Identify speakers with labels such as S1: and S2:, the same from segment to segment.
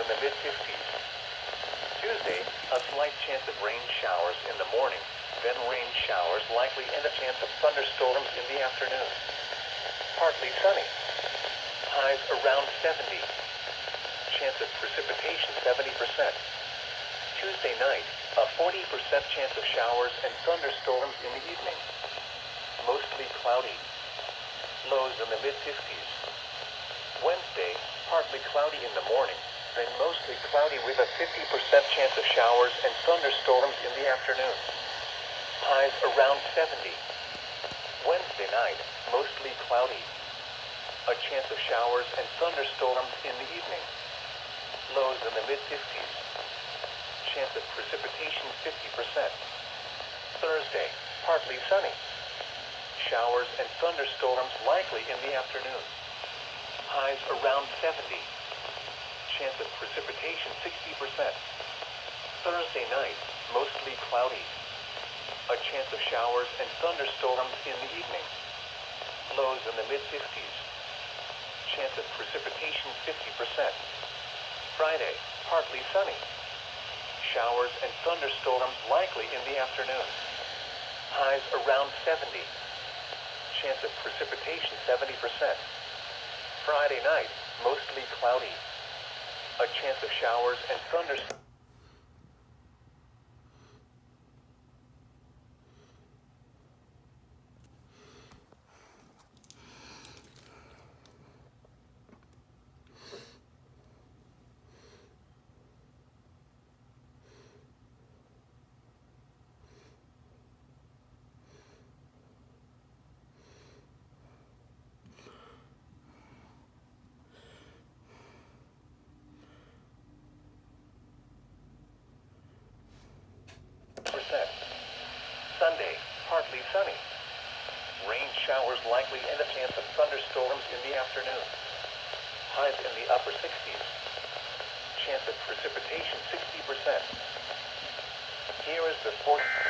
S1: in the mid-50s. Tuesday, a slight chance of rain showers in the morning, then rain showers likely and a chance of thunderstorms in the afternoon. Partly sunny. Highs around 70. Chance of precipitation 70%. Tuesday night, a 40% chance of showers and thunderstorms in the evening. Mostly cloudy. Lows in the mid-50s. Wednesday, partly cloudy in the morning, then mostly cloudy with a 50% chance of showers and thunderstorms in the afternoon. Highs around 70. Wednesday night, mostly cloudy. A chance of showers and thunderstorms in the evening. Lows in the mid-50s. Chance of precipitation 50%. Thursday, partly sunny. Showers and thunderstorms likely in the afternoon. Highs around 70. Chance of precipitation 60%. Thursday night, mostly cloudy. A chance of showers and thunderstorms in the evening. Lows in the mid-50s. Chance of precipitation 50%. Friday, partly sunny. Showers and thunderstorms likely in the afternoon. Highs around 70. Chance of precipitation 70%. Friday night, mostly cloudy. A chance of showers and thunderstorms. Sunday, partly sunny. Rain showers likely and a chance of thunderstorms in the afternoon. Highs in the upper 60s. Chance of precipitation 60%. Here is the forecast.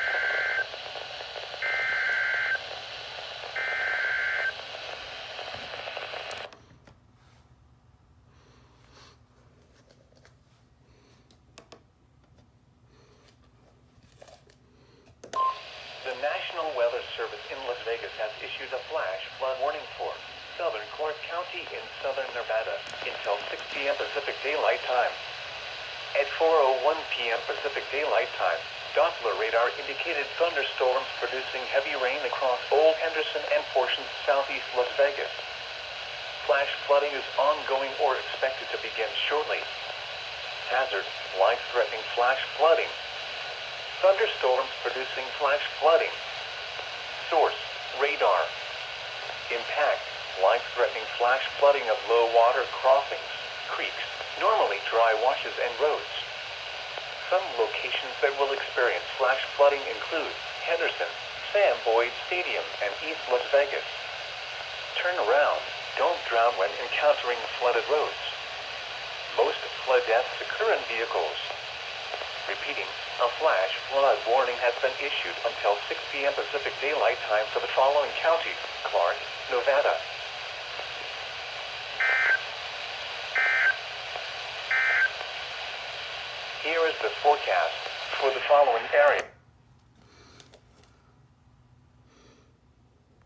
S1: The National Weather Service in Las Vegas has issued a flash flood warning for southern Clark County in southern Nevada until 6 p.m. Pacific Daylight Time. At 4:01 p.m. Pacific Daylight Time, Doppler radar indicated thunderstorms producing heavy rain across Old Henderson and portions of southeast Las Vegas. Flash flooding is ongoing or expected to begin shortly. Hazard: life-threatening flash flooding. Thunderstorms producing flash flooding. Source: radar. Impact: life-threatening flash flooding of low water crossings, creeks, normally dry washes and roads. Some locations that will experience flash flooding include Henderson, Sam Boyd Stadium, and East Las Vegas. Turn around. Don't drown when encountering flooded roads. Most flood deaths occur in vehicles. Repeating, a flash flood warning has been issued until 6 p.m. Pacific Daylight Time for the following counties: Clark, Nevada. Here is the forecast for the following area.